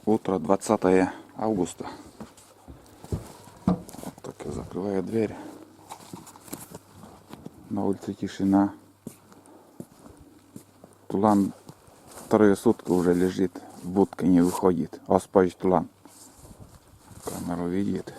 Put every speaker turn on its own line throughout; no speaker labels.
Утро 20 августа. Вот так я закрываю дверь. На улице тишина. Тулан вторые сутки уже лежит, в будке не выходит. Оспач Тулан. Камеру видит.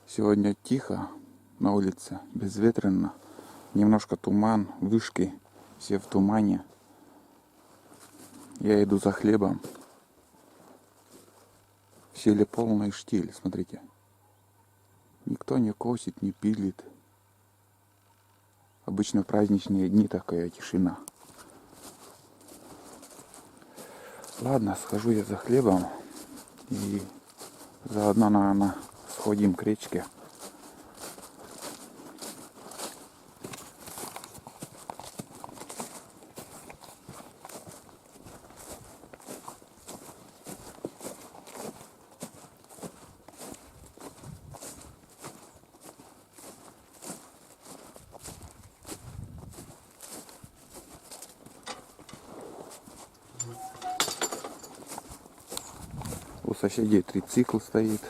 Сегодня тихо на улице, безветренно. Немножко туман, вышки, все в тумане. Я иду за хлебом. В селе полный штиль, смотрите. Никто не косит, не пилит. Обычно в праздничные дни такая тишина. Ладно, схожу я за хлебом. И заодно, наверное, сходим к речке. У соседей трицикл стоит.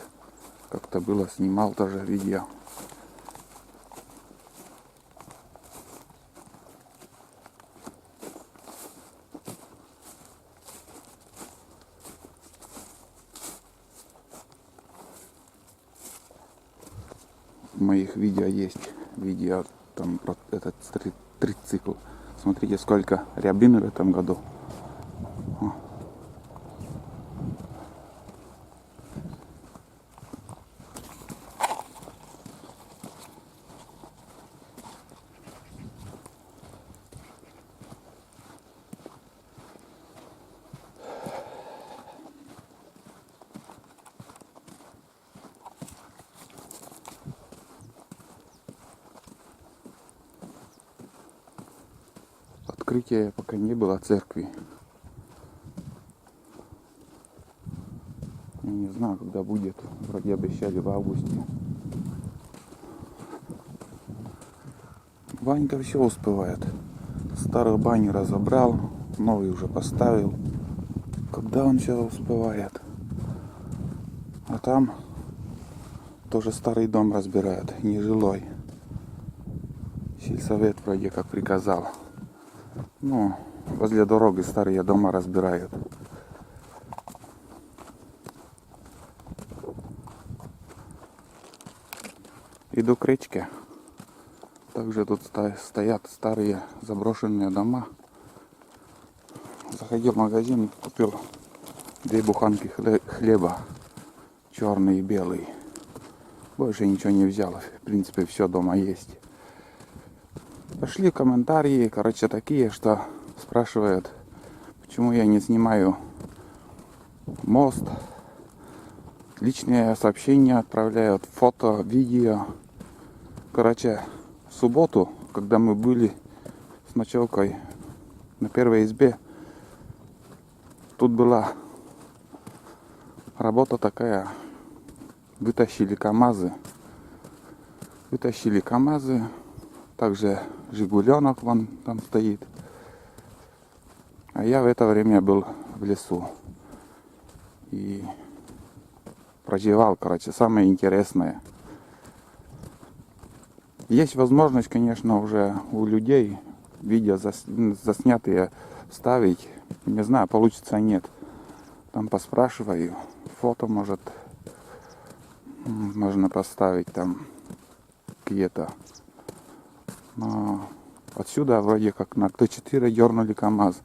Как-то было, снимал тоже видео. В моих видео есть видео там про этот трицикл. Смотрите, сколько рябины в этом году. Открытия пока не было церкви. Я не знаю, когда будет. Вроде обещали в августе. Ванька все успевает. Старую баню разобрал, новый уже поставил. Когда он все успевает? А там тоже старый дом разбирают, нежилой. Сельсовет вроде как приказал. Ну, возле дороги старые дома разбирают. Иду к речке. Также тут стоят старые заброшенные дома. Заходил в магазин, купил 2 буханки хлеба. Черный и белый. Больше ничего не взял. В принципе, все дома есть. Пошли комментарии, короче, такие, что спрашивают, почему я не снимаю мост. Личные сообщения отправляют, фото, видео. Короче, в субботу, когда мы были с ночевкой на первой избе, тут была работа такая. Вытащили КамАЗы. Также Жигуленок вон там стоит. А я в это время был в лесу. И прозевал, короче, самое интересное. Есть возможность, конечно, уже у людей видео заснятые ставить. Не знаю, получится нет. Там поспрашиваю. Фото может можно поставить там какие-то. Но отсюда вроде как на Т4 дернули КамАЗ.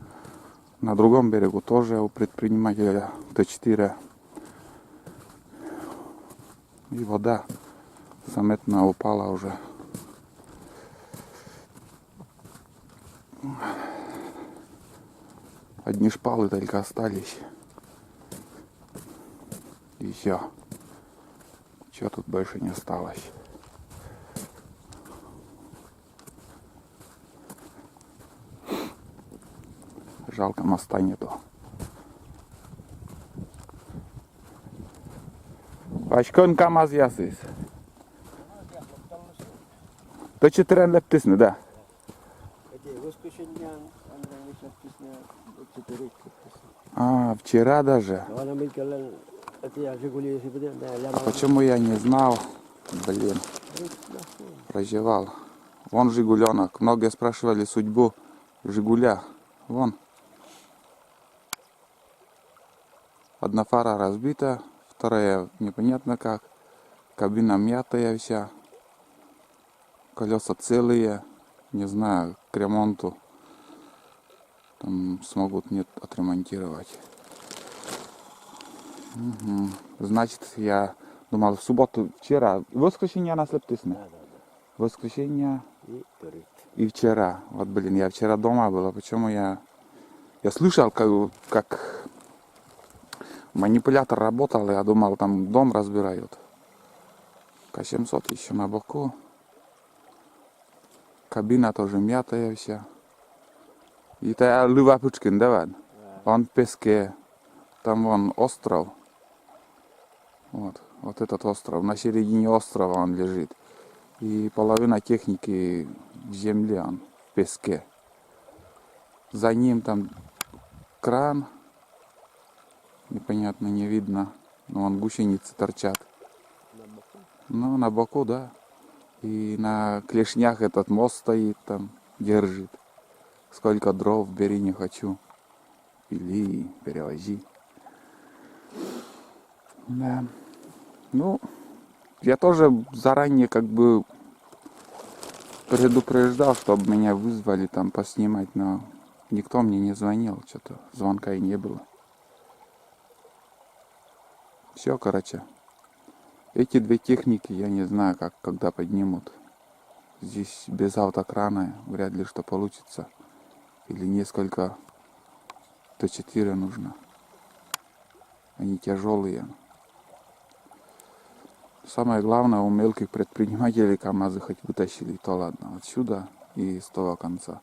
На другом берегу тоже у предпринимателя Т4. И вода заметно упала уже. Одни шпалы только остались. И все. Чего тут больше не осталось. Жалко, моста нету. Başkan КамАЗ ясыз. Т4 лептисни, да. А, вчера даже. А почему я не знал? Блин, прозевал. Вон Жигуленок. Многие спрашивали судьбу Жигуля. Вон. Одна фара разбита, вторая непонятно как. Кабина мятая вся. Колеса целые. Не знаю, к ремонту там смогут нет отремонтировать. Угу. Значит, я думал в субботу, вчера. В воскресенье она слептисна. Воскресенье и вчера. Вот, блин, я вчера дома был. Почему я слышал, как манипулятор работал. Я думал, там дом разбирают. К700 еще на боку. Кабина тоже мятая вся. И это Лывапучкин, да? Он в песке. Там вон остров. Вот этот остров. На середине острова он лежит. И половина техники в земле, он в песке. За ним там кран. Непонятно, не видно. Но вон гусеницы торчат. Ну, на боку, да. И на клешнях этот мост стоит там, держит. Сколько дров, бери, не хочу. Или перевози. Да. Ну, я тоже заранее как бы предупреждал, чтобы меня вызвали там поснимать, но никто мне не звонил, что-то звонка и не было. Все, короче. Эти две техники, я не знаю, когда поднимут. Здесь без автокрана вряд ли что получится. Или несколько Т4 нужно. Они тяжелые. Самое главное, у мелких предпринимателей КАМАЗы хоть вытащили, то ладно. Отсюда и с того конца.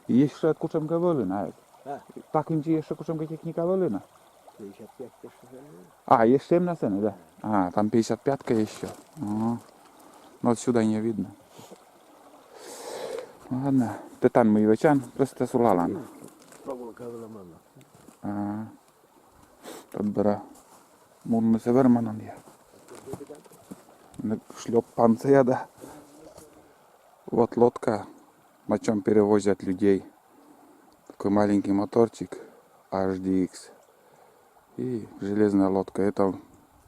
И jeszcze od Kuczemka Wolina. Takim ci jeszcze Kuczemka technika Wolina.
55 też.
А, jeszcze na сцене, да? А, там 55-ка еще. Ага. Ну отсюда не видно. Ладно. Ты там мы вечан, просто сулалан. А. Подбера. Mun se Vermanan ja. Шлеп-панция, да. Вот лодка, на чем перевозят людей. Такой маленький моторчик HDX. И железная лодка. Это,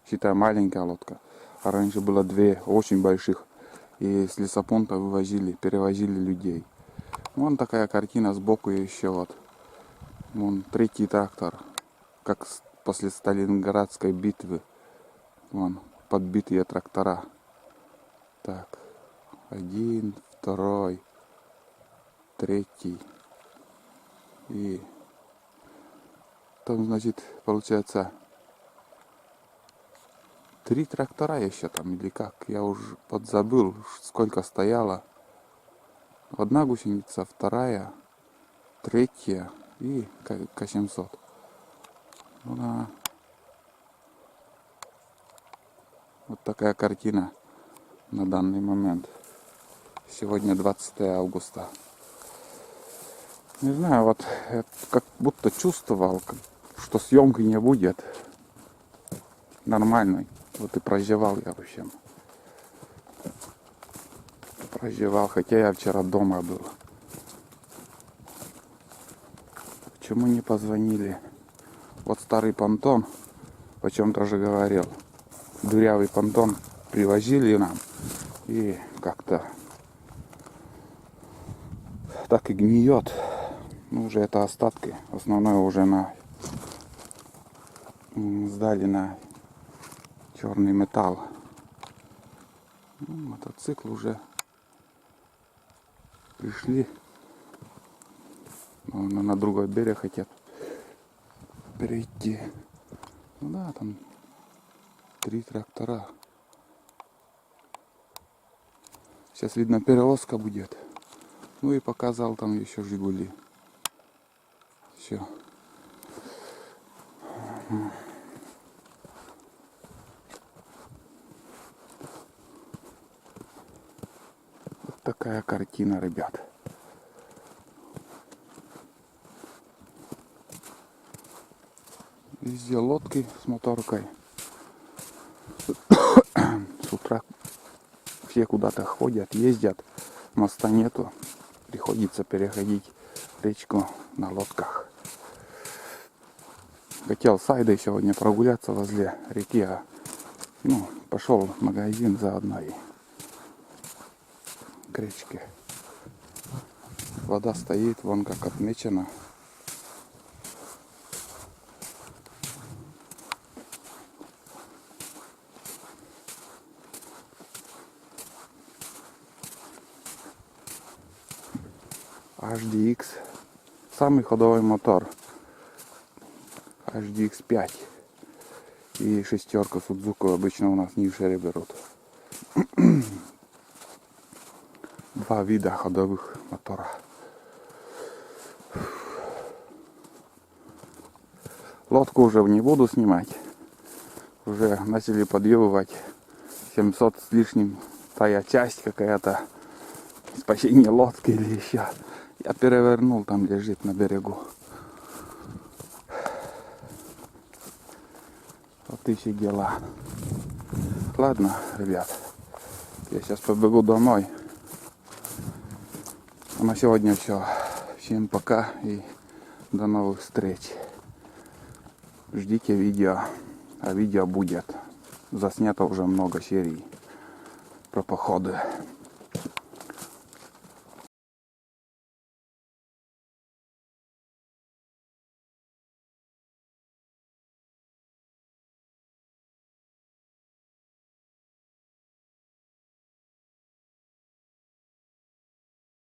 считай, маленькая лодка. А раньше было две очень больших. И с лесопункта перевозили людей. Вон такая картина сбоку еще вот. Вон третий трактор. Как после Сталинградской битвы. Вон подбитые трактора. Так. 1, 2, 3. И там, значит, получается 3 трактора еще там или как. Я уже подзабыл, сколько стояло. Одна гусеница, вторая, третья и К700. Ну да. Вот такая картина на данный момент. Сегодня 20 августа. Не знаю, вот я как будто чувствовал, что съемки не будет нормальной. Вот и прозевал я вообще. Прозевал, хотя я вчера дома был. Почему не позвонили? Вот старый понтон, о чем тоже говорил. Дырявый понтон привозили нам. И как-то так и гниет. Ну, уже это остатки. Основное уже сдали на черный металл. Ну, мотоцикл уже пришли. На другой берег хотят перейти. Ну да, там 3 трактора. Сейчас видно перевозка будет. Ну и показал там еще Жигули. Все. Вот такая картина, ребят. Везде лодки с моторкой. С утра все куда-то ходят, ездят. Моста нету. Приходится переходить речку на лодках. Хотел с Айдой сегодня прогуляться возле реки, а пошел в магазин заодно и к речке. Вода стоит, вон как отмечено. HDX. Самый ходовой мотор. HDX 5. И шестерка Судзуку обычно у нас нившере берут. Два вида ходовых мотора. Лодку уже не буду снимать. Уже начали подъебывать 700 с лишним. Тая часть какая-то. Спасение лодки или еще. Я перевернул, там лежит на берегу. Вот и все дела. Ладно, ребят. Я сейчас побегу домой. А на сегодня все. Всем пока и до новых встреч. Ждите видео. А видео будет. Заснято уже много серий про походы.